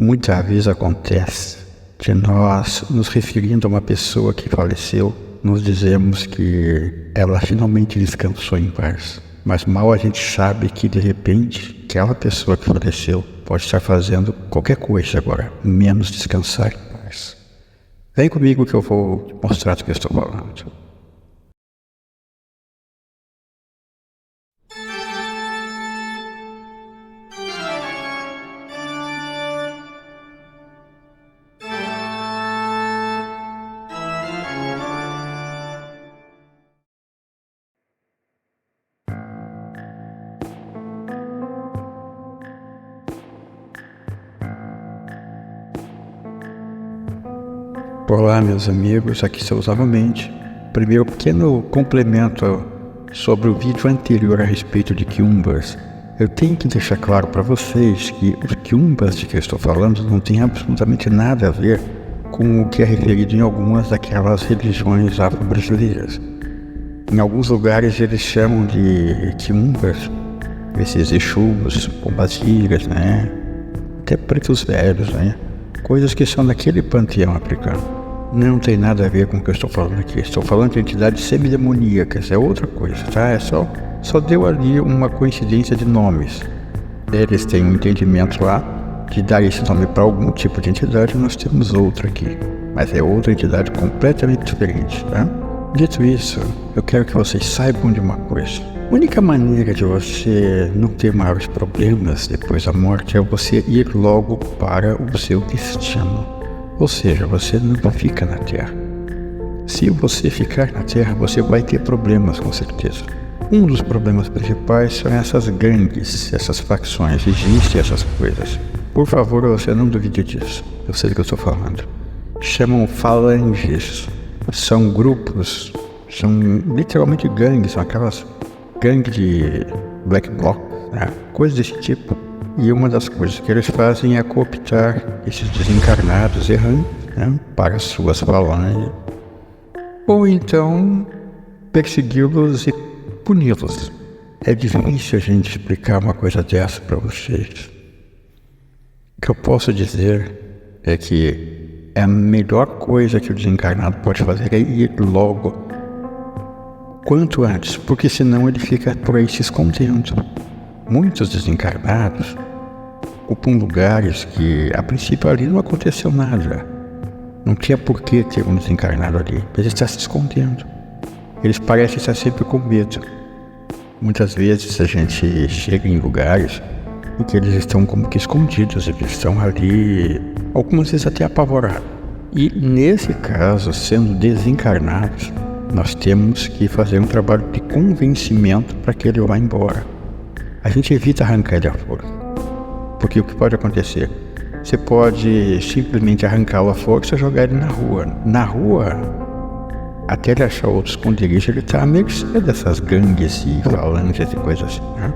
Muitas vezes acontece de nós, nos referindo a uma pessoa que faleceu, nos dizemos que ela finalmente descansou em paz. Mas mal a gente sabe que, de repente, aquela pessoa que faleceu pode estar fazendo qualquer coisa agora, menos descansar em paz. Vem comigo que eu vou te mostrar do que eu estou falando. Olá, meus amigos, aqui estamos novamente. Primeiro, pequeno complemento sobre o vídeo anterior a respeito de quiumbas. Eu tenho que deixar claro para vocês que os quiumbas de que eu estou falando não tem absolutamente nada a ver com o que é referido em algumas daquelas religiões afro-brasileiras. Em alguns lugares eles chamam de quiumbas, esses exus, pombagiras, né? Até pretos velhos, né? Coisas que são daquele panteão africano. Não tem nada a ver com o que eu estou falando aqui. Estou falando de entidades semidemoníacas, é outra coisa, tá? É só deu ali uma coincidência de nomes. Eles têm um entendimento lá de dar esse nome para algum tipo de entidade, nós temos outra aqui. Mas é outra entidade completamente diferente, tá? Dito isso, eu quero que vocês saibam de uma coisa. A única maneira de você não ter maiores problemas depois da morte é você ir logo para o seu destino. Ou seja, você não fica na Terra. Se você ficar na Terra, você vai ter problemas, com certeza. Um dos problemas principais são essas gangues, essas facções, existem essas coisas. Por favor, você não duvide disso. Eu sei do que eu estou falando. Chamam falanges. São grupos, são literalmente gangues, são aquelas gangues de black bloc, né? Coisas desse tipo. E uma das coisas que eles fazem é cooptar esses desencarnados errantes, né, para as suas falanges, ou então persegui-los e puni-los. É difícil a gente explicar uma coisa dessa para vocês. O que eu posso dizer é que a melhor coisa que o desencarnado pode fazer é ir logo, quanto antes, porque senão ele fica por aí se escondendo. Muitos desencarnados ocupam lugares que, a princípio, ali não aconteceu nada. Não tinha por que ter um desencarnado ali. Ele está se escondendo. Eles parecem estar sempre com medo. Muitas vezes a gente chega em lugares em que eles estão como que escondidos. Eles estão ali, algumas vezes até apavorados. E, nesse caso, sendo desencarnados, nós temos que fazer um trabalho de convencimento para que ele vá embora. A gente evita arrancar ele à força. Porque o que pode acontecer? Você pode simplesmente arrancá-lo à força e jogar ele na rua. Na rua, até ele achar outro esconderijo, ele está à mercê dessas gangues e falanges e coisas assim, né?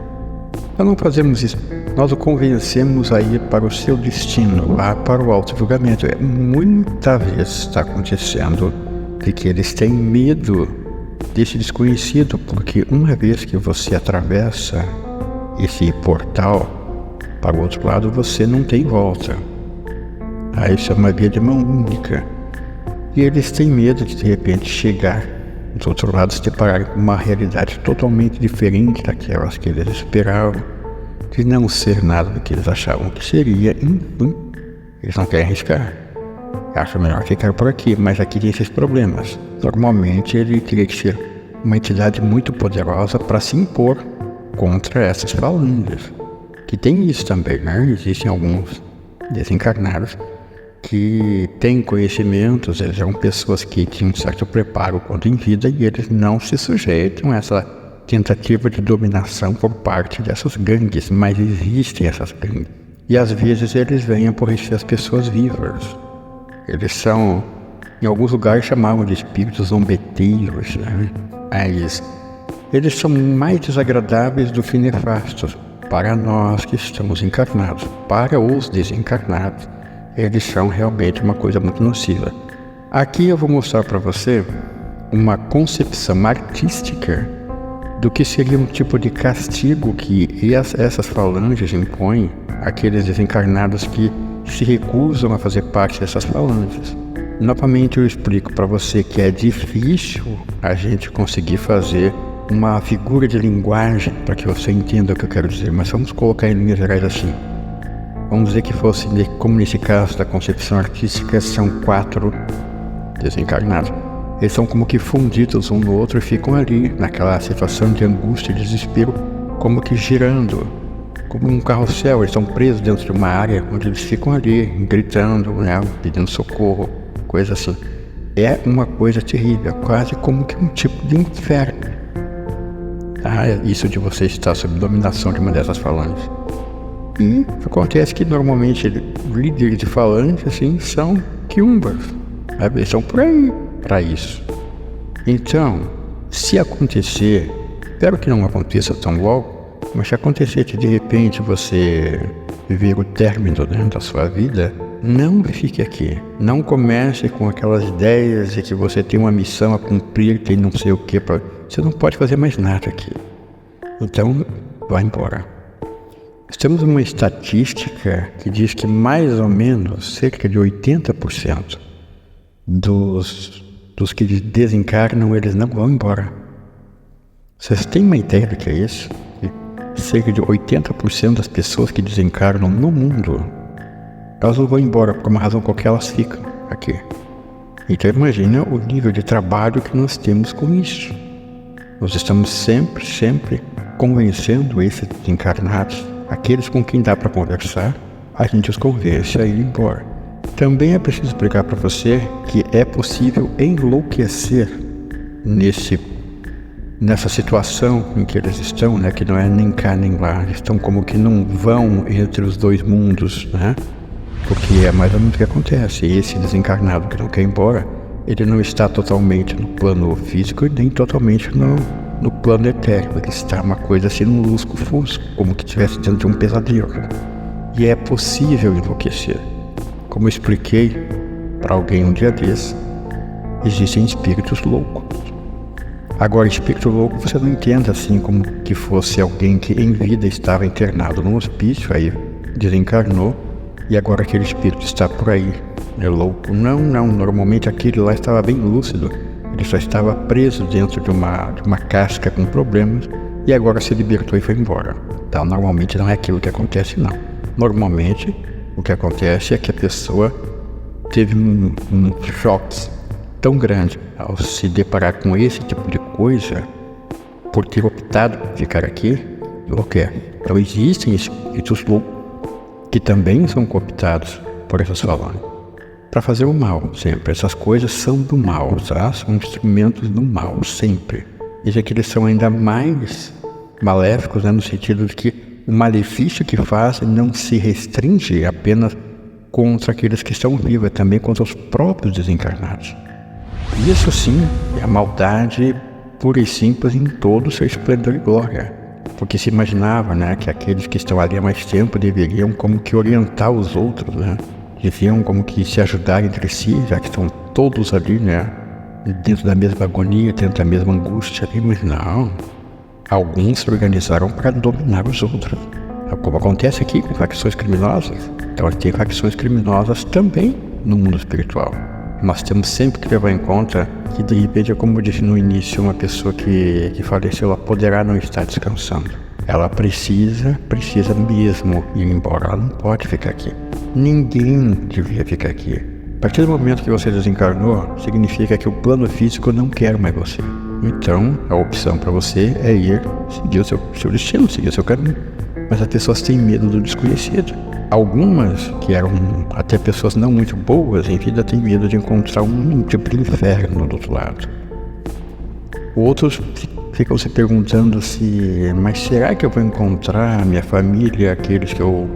Nós não fazemos isso. Nós o convencemos a ir para o seu destino, lá para o auto-julgamento. Muitas vezes está acontecendo de que eles têm medo desse desconhecido, porque uma vez que você atravessa esse portal para o outro lado, você não tem volta. Aí isso é uma via de mão única. E eles têm medo de repente chegar do outro lado, se deparar com uma realidade totalmente diferente daquelas que eles esperavam, de não ser nada do que eles achavam que seria. Enfim, eles não querem arriscar. Acham melhor ficar por aqui, mas aqui tem esses problemas. Normalmente ele teria que ser uma entidade muito poderosa para se impor contra essas falanges. Que tem isso também, né? Existem alguns desencarnados que têm conhecimentos, eles são pessoas que tinham um certo preparo quando em vida e eles não se sujeitam a essa tentativa de dominação por parte dessas gangues, mas existem essas gangues. E às vezes eles vêm aborrecer as pessoas vivas. Eles são, em alguns lugares chamavam de espíritos zombeteiros, né? Mas eles são mais desagradáveis do que nefastos. Para nós que estamos encarnados, para os desencarnados, eles são realmente uma coisa muito nociva. Aqui eu vou mostrar para você uma concepção artística do que seria um tipo de castigo que essas falanges impõem àqueles desencarnados que se recusam a fazer parte dessas falanges. Novamente eu explico para você que é difícil a gente conseguir fazer uma figura de linguagem para que você entenda o que eu quero dizer, mas vamos colocar em linhas gerais assim. Vamos dizer que fosse, como nesse caso da concepção artística, são 4 desencarnados. Eles são como que fundidos um no outro e ficam ali, naquela situação de angústia e desespero, como que girando, como um carrossel. Eles estão presos dentro de uma área onde eles ficam ali, gritando, né, pedindo socorro, coisa assim. É uma coisa terrível, quase como que um tipo de inferno. Isso de você estar sob dominação de uma dessas falanges. E acontece que normalmente líderes de falange assim são quiumbas. Eles são por aí para isso. Então, se acontecer, espero que não aconteça tão logo, mas se acontecer que de repente você ver o término, né, da sua vida, não fique aqui. Não comece com aquelas ideias de que você tem uma missão a cumprir, tem não sei o que. Você não pode fazer mais nada aqui. Então, vá embora. Nós temos uma estatística que diz que mais ou menos cerca de 80% dos que desencarnam, eles não vão embora. Vocês têm uma ideia do que é isso? Cerca de 80% das pessoas que desencarnam no mundo, elas não vão embora, por uma razão qualquer elas ficam aqui. Então imagina o nível de trabalho que nós temos com isso. Nós estamos sempre convencendo esses desencarnados, aqueles com quem dá para conversar, a gente os convence a ir embora. Também é preciso explicar para você que é possível enlouquecer nessa situação em que eles estão, né, que não é nem cá nem lá, eles estão como que num vão entre os dois mundos, né? Porque é mais ou menos o que acontece. Esse desencarnado que não quer ir embora, ele não está totalmente no plano físico e nem totalmente no plano etéreo. Ele está uma coisa assim no lusco-fusco, como que estivesse dentro de um pesadelo. E é possível enlouquecer. Como eu expliquei para alguém um dia desse, existem espíritos loucos. Agora, espírito louco você não entenda assim como que fosse alguém que em vida estava internado num hospício, aí desencarnou, e agora aquele espírito está por aí, é louco. Não, normalmente aquele lá estava bem lúcido, ele só estava preso dentro de uma casca com problemas, e agora se libertou e foi embora. Então, normalmente não é aquilo que acontece, não. Normalmente, o que acontece é que a pessoa teve um choque tão grande ao se deparar com esse tipo de coisa, por ter optado por ficar aqui, o que é? Então existem espíritos loucos que também são cooptados por essas falanges para fazer o mal, sempre. Essas coisas são do mal, tá? São instrumentos do mal, sempre. E que eles são ainda mais maléficos, né, no sentido de que o malefício que fazem não se restringe apenas contra aqueles que estão vivos, é também contra os próprios desencarnados. Isso sim é a maldade pura e simples em todo o seu esplendor e glória. Porque se imaginava, né, que aqueles que estão ali há mais tempo deveriam como que orientar os outros, né? Deviam como que se ajudar entre si, já que estão todos ali, né, dentro da mesma agonia, dentro da mesma angústia ali, mas não. Alguns se organizaram para dominar os outros. Como acontece aqui com facções criminosas. Então tem facções criminosas também no mundo espiritual. Nós temos sempre que levar em conta que, de repente, como eu disse no início, uma pessoa que faleceu, ela poderá não estar descansando. Ela precisa mesmo ir embora, ela não pode ficar aqui. Ninguém devia ficar aqui. A partir do momento que você desencarnou, significa que o plano físico não quer mais você. Então, a opção para você é ir seguir o seu destino, seguir o seu caminho. Mas as pessoas têm medo do desconhecido. Algumas, que eram até pessoas não muito boas em vida, têm medo de encontrar um tipo de inferno do outro lado. Outros ficam se perguntando mas será que eu vou encontrar a minha família, aqueles que eu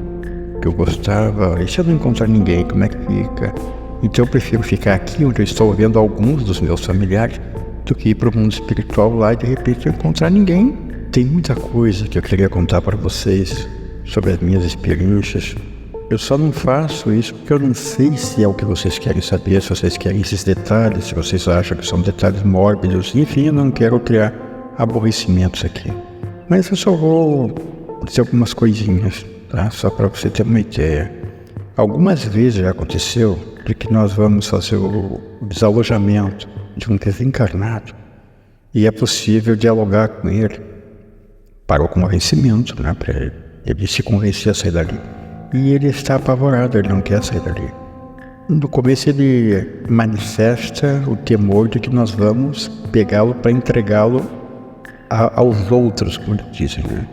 gostava? E se eu não encontrar ninguém, como é que fica? Então eu prefiro ficar aqui onde eu estou vendo alguns dos meus familiares do que ir para o mundo espiritual lá e de repente não encontrar ninguém. Tem muita coisa que eu queria contar para vocês sobre as minhas experiências. Eu só não faço isso porque eu não sei se é o que vocês querem saber, se vocês querem esses detalhes, se vocês acham que são detalhes mórbidos. Enfim, eu não quero criar aborrecimentos aqui. Mas eu só vou dizer algumas coisinhas, tá? Só para você ter uma ideia. Algumas vezes já aconteceu de que nós vamos fazer o desalojamento de um desencarnado e é possível dialogar com ele para o convencimento, né, para ele se convencer a sair dali. E ele está apavorado, ele não quer sair dali. No começo ele manifesta o temor de que nós vamos pegá-lo para entregá-lo aos outros, como eles dizem, né?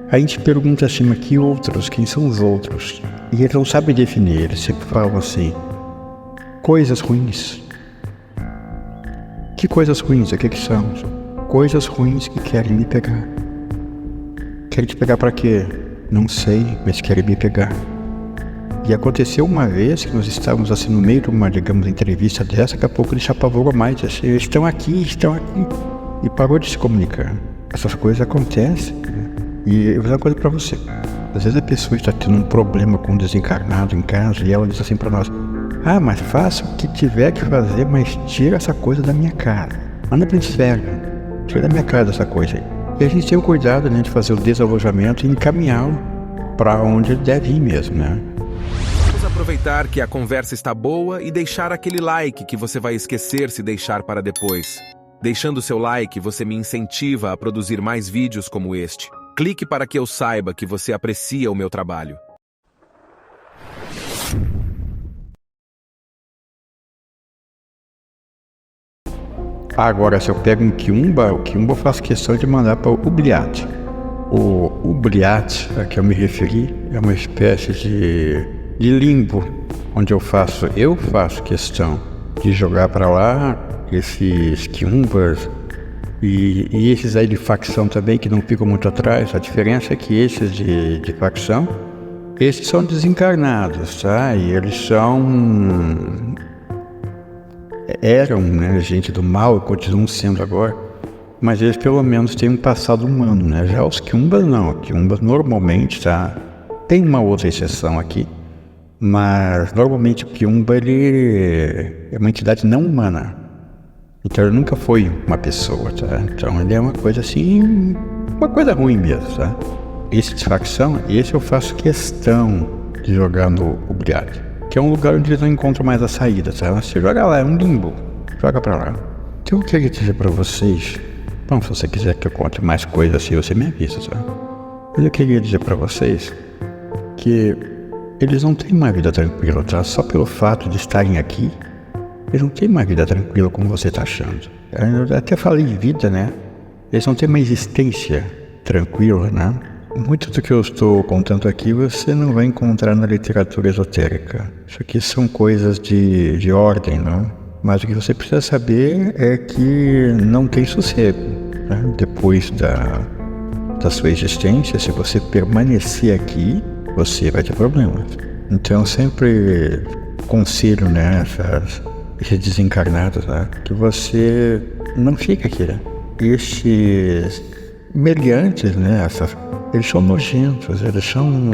A gente pergunta assim, mas que outros? Quem são os outros? E ele não sabe definir, ele sempre fala assim, coisas ruins. Que coisas ruins? O que são? Coisas ruins que querem me pegar. Querem te pegar para quê? Não sei, mas querem me pegar. E aconteceu uma vez que nós estávamos assim no meio de uma, digamos, entrevista dessa, daqui a pouco ele se apavorou mais, assim, estão aqui, e parou de se comunicar. Essas coisas acontecem, né? E eu vou dizer uma coisa para você. Às vezes a pessoa está tendo um problema com um desencarnado em casa e ela diz assim para nós, mas faça o que tiver que fazer, mas tira essa coisa da minha cara. Manda para o inferno, tira da minha casa essa coisa aí. E a gente tem o cuidado, né, de fazer o desalojamento e encaminhá-lo para onde ele deve ir mesmo, né? Vamos aproveitar que a conversa está boa e deixar aquele like que você vai esquecer se deixar para depois. Deixando seu like, você me incentiva a produzir mais vídeos como este. Clique para que eu saiba que você aprecia o meu trabalho. Agora, se eu pego um quiumba, o quiumba eu faço questão de mandar para o ubliate. O ubliate a que eu me referi é uma espécie de limbo, onde eu faço questão de jogar para lá esses quiumbas e esses aí de facção também, que não ficam muito atrás. A diferença é que esses de facção, esses são desencarnados, tá? E eles eram, né, gente do mal, continuam sendo agora, mas eles pelo menos têm um passado humano, né? Já os quiumbas não, quiumbas normalmente, tá? Tem uma outra exceção aqui, mas normalmente o quiumba ele é uma entidade não humana. Então ele nunca foi uma pessoa, tá? Então ele é uma coisa assim, uma coisa ruim mesmo, tá? Esse de facção, esse eu faço questão de jogar no ubliate, que é um lugar onde eles não encontram mais a saída, tá? Você joga lá, é um limbo, joga pra lá. Então eu queria dizer pra vocês, bom, se você quiser que eu conte mais coisas assim, você me avisa, tá? Mas eu queria dizer pra vocês que eles não têm uma vida tranquila, tá? Só pelo fato de estarem aqui, eles não têm uma vida tranquila como você está achando. Eu até falei de vida, né? Eles não têm uma existência tranquila, né? Muito do que eu estou contando aqui você não vai encontrar na literatura esotérica. Isso aqui são coisas de ordem, não? Mas o que você precisa saber é que não tem sossego, né? Depois da sua existência, se você permanecer aqui, você vai ter problemas. Então eu sempre conselho, né, esses desencarnados, né, que você não fique aqui, né? Esses meliantes, né, eles são nojentos, eles são...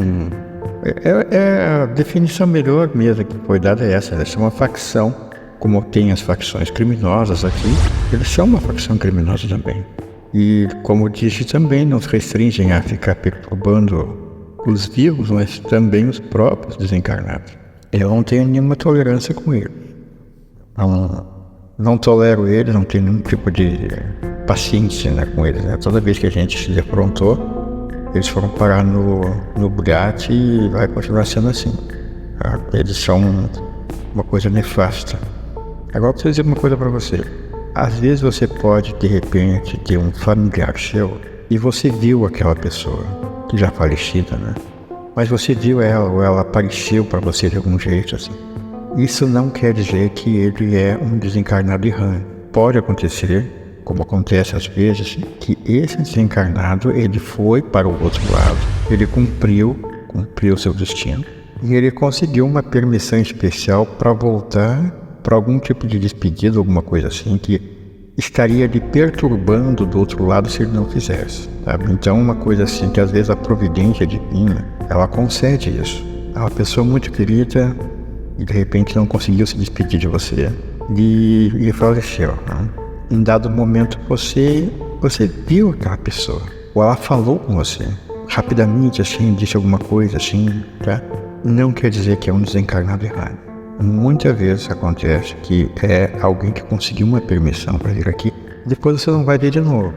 a definição melhor mesmo que foi dada é essa, eles são uma facção, como tem as facções criminosas aqui, eles são uma facção criminosa também. E, como disse também, não se restringem a ficar perturbando os vivos, mas também os próprios desencarnados. Eu não tenho nenhuma tolerância com eles. Não tolero eles, não tenho nenhum tipo de paciência, né, com eles, né? Toda vez que a gente se defrontou, eles foram parar no Bugatti e vai continuar sendo assim. Tá? Eles são uma coisa nefasta. Agora, preciso dizer uma coisa para você. Às vezes você pode, de repente, ter um familiar seu e você viu aquela pessoa, que já falecida, né? Mas você viu ela, ou ela apareceu para você de algum jeito, assim. Isso não quer dizer que ele é um desencarnado errante. Pode acontecer, como acontece às vezes, que esse desencarnado, ele foi para o outro lado, ele cumpriu seu destino, e ele conseguiu uma permissão especial para voltar para algum tipo de despedida, alguma coisa assim, que estaria lhe perturbando do outro lado se ele não fizesse, sabe? Então uma coisa assim, que às vezes a providência divina, ela concede isso. É uma pessoa muito querida e de repente não conseguiu se despedir de você e faleceu, né? Em dado momento você viu aquela pessoa, ou ela falou com você, rapidamente assim, disse alguma coisa assim, tá? não quer dizer que é um desencarnado errado. Muitas vezes acontece que é alguém que conseguiu uma permissão para vir aqui, depois você não vai ver de novo.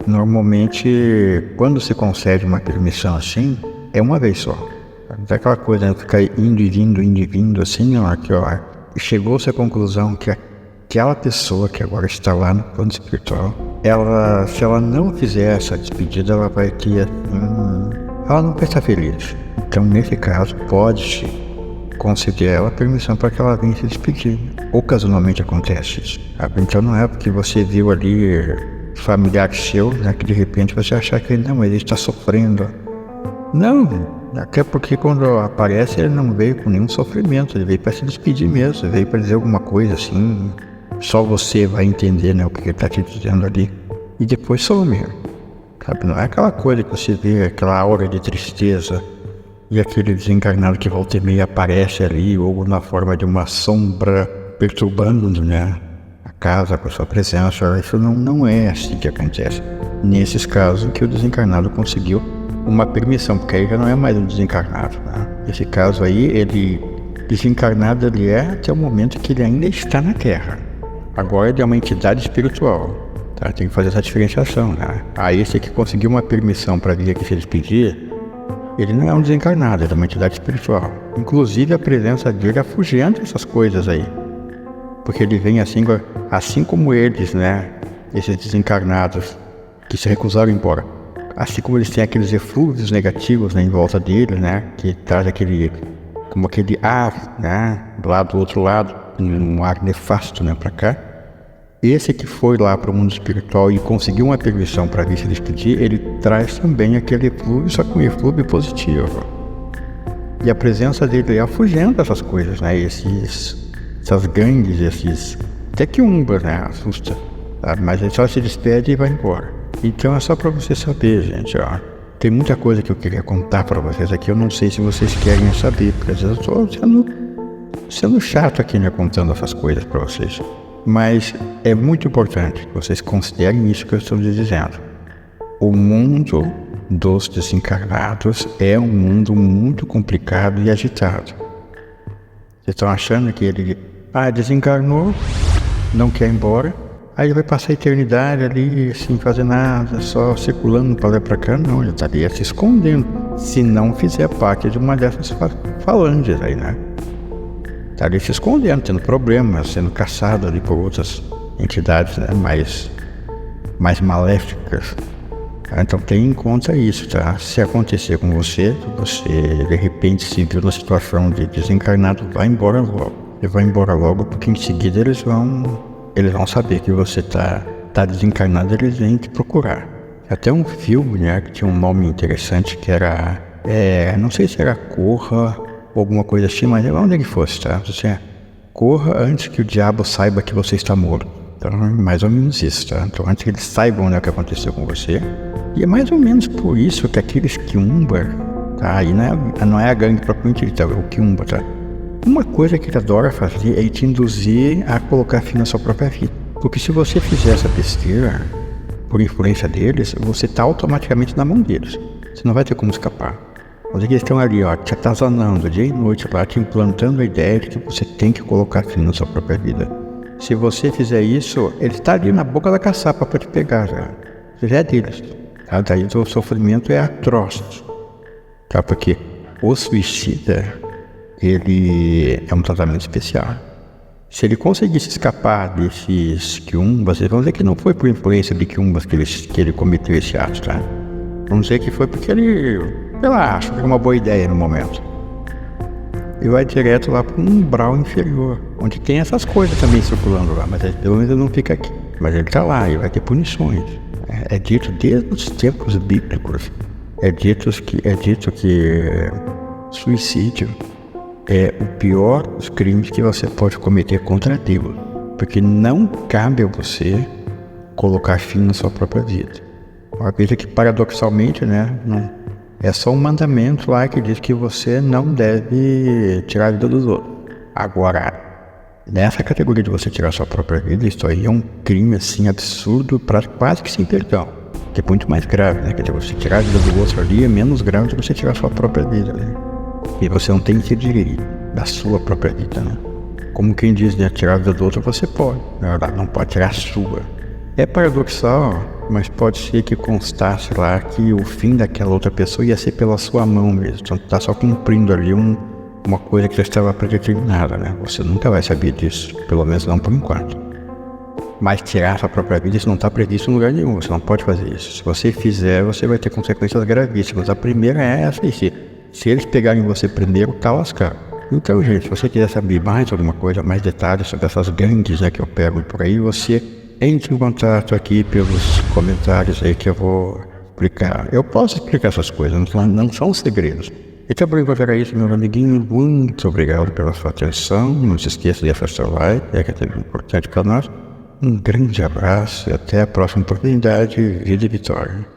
Normalmente, quando se concede uma permissão assim, é uma vez só. Não é aquela coisa, né? Ficar indo e vindo, assim, não. Aqui, ó, chegou-se à conclusão que aquela pessoa que agora está lá no plano espiritual, se ela não fizer essa despedida, ela vai ter, ela não vai estar feliz. Então, nesse caso, pode-se conceder a ela permissão para que ela venha se despedir. Ocasionalmente acontece isso. Então, não é porque você viu ali familiar seu, né, que de repente você achar que não, ele está sofrendo. Não, até porque quando aparece ele não veio com nenhum sofrimento, ele veio para se despedir mesmo, ele veio para dizer alguma coisa assim, só você vai entender, né, o que ele está te dizendo ali, e depois some, sabe? Não é aquela coisa que você vê, aquela aura de tristeza, e aquele desencarnado que volta e meia aparece ali, ou na forma de uma sombra perturbando, né, a casa com a sua presença. Isso não é assim que acontece. Nesses casos que o desencarnado conseguiu uma permissão, porque aí já não é mais um desencarnado, né? Nesse caso aí, ele desencarnado ele é até o momento que ele ainda está na Terra. Agora ele é uma entidade espiritual, tá? Tem que fazer essa diferenciação, né? Aí esse que conseguiu uma permissão para vir aqui se despedir, ele não é um desencarnado, ele é uma entidade espiritual. Inclusive a presença dele afugenta essas coisas aí, porque ele vem assim como eles, né? Esses desencarnados que se recusaram a ir embora. Assim como eles têm aqueles eflúvios negativos, né, em volta dele, né, que traz aquele ar, né, lá do outro lado, um ar nefasto, né, para cá. Esse que foi lá para o mundo espiritual e conseguiu uma permissão para vir se despedir, ele traz também aquele eflúvio, só que um eflúvio positivo. E a presença dele afugenta essas coisas, né, essas gangues, até que umbra, né, assusta, sabe? Mas ele só se despede e vai embora. Então é só para você saber, gente, ó. Tem muita coisa que eu queria contar para vocês aqui, eu não sei se vocês querem saber, porque às vezes eu estou sendo chato aqui, né, contando essas coisas para vocês. Mas é muito importante que vocês considerem isso que eu estou lhes dizendo. O mundo dos desencarnados é um mundo muito complicado e agitado. Vocês estão achando que ele desencarnou, não quer ir embora, aí ele vai passar a eternidade ali, sem fazer nada, só circulando para lá e para cá? Não, ele estaria se escondendo, se não fizer parte de uma dessas falanges aí, né? Estaria se escondendo, tendo problemas, sendo caçado ali por outras entidades, né, mais maléficas. Então tenha em conta isso, tá? Se acontecer com você de repente se viu na situação de desencarnado, vai embora logo. Ele vai embora logo, porque em seguida eles vão saber que você tá desencarnado, eles vêm te procurar. Até um filme, né, que tinha um nome interessante, que era, não sei se era Corra, ou alguma coisa assim, mas onde ele fosse, tá? Você corra antes que o diabo saiba que você está morto. Então, mais ou menos isso, tá? Então, antes que eles saibam, né, o que aconteceu com você. E é mais ou menos por isso que aqueles Quiumba, tá? Aí não é a gangue propriamente dita, é o Quiumba, tá? Uma coisa que ele adora fazer é te induzir a colocar fim na sua própria vida. Porque se você fizer essa besteira, por influência deles, você está automaticamente na mão deles. Você não vai ter como escapar. Mas eles estão ali, ó, te atazanando dia e noite lá, te implantando a ideia de que você tem que colocar fim na sua própria vida. Se você fizer isso, ele está ali na boca da caçapa para te pegar, já. Você já é deles. Tá? Daí o sofrimento é atroz. Tá? Porque o suicida, ele é um tratamento especial. Se ele conseguisse escapar desses quiumbas, vocês vão dizer que não foi por influência de quiumbas que ele cometeu esse ato, tá? Vamos dizer que foi porque ele acha que é uma boa ideia no momento. E vai direto lá para um umbral inferior, onde tem essas coisas também circulando lá, mas pelo menos ele não fica aqui. Mas ele está lá e vai ter punições. É dito desde os tempos bíblicos, é dito que suicídio é o pior dos crimes que você pode cometer contra Deus, porque não cabe a você colocar fim na sua própria vida. Uma coisa que paradoxalmente, né, é só um mandamento lá que diz que você não deve tirar a vida dos outros. Agora, nessa categoria de você tirar a sua própria vida, isso aí é um crime assim absurdo, quase que sem perdão, que é muito mais grave, né? Quer dizer, você tirar a vida do outro ali é menos grave do que você tirar a sua própria vida, né? E você não tem que direito da sua própria vida, né? Como quem diz, né, tirar a vida do outro você pode, na verdade não pode tirar a sua. É paradoxal, mas pode ser que constasse lá que o fim daquela outra pessoa ia ser pela sua mão mesmo. Então tá só cumprindo ali uma coisa que já estava predeterminada, né? Você nunca vai saber disso, pelo menos não por enquanto. Mas tirar a sua própria vida, isso não está previsto em lugar nenhum, você não pode fazer isso. Se você fizer, você vai ter consequências gravíssimas. A primeira é essa aí, se eles pegarem você primeiro, tá lascado. Então, gente, se você quiser saber mais alguma coisa, mais detalhes sobre essas gangues, né, que eu pego por aí, você entre em contato aqui pelos comentários aí que eu vou explicar. Eu posso explicar essas coisas, não são segredos. Então, por enquanto era isso, meu amiguinho. Muito obrigado pela sua atenção. Não se esqueça de deixar seu like, que é muito importante para nós. Um grande abraço e até a próxima oportunidade. Vida e vitória.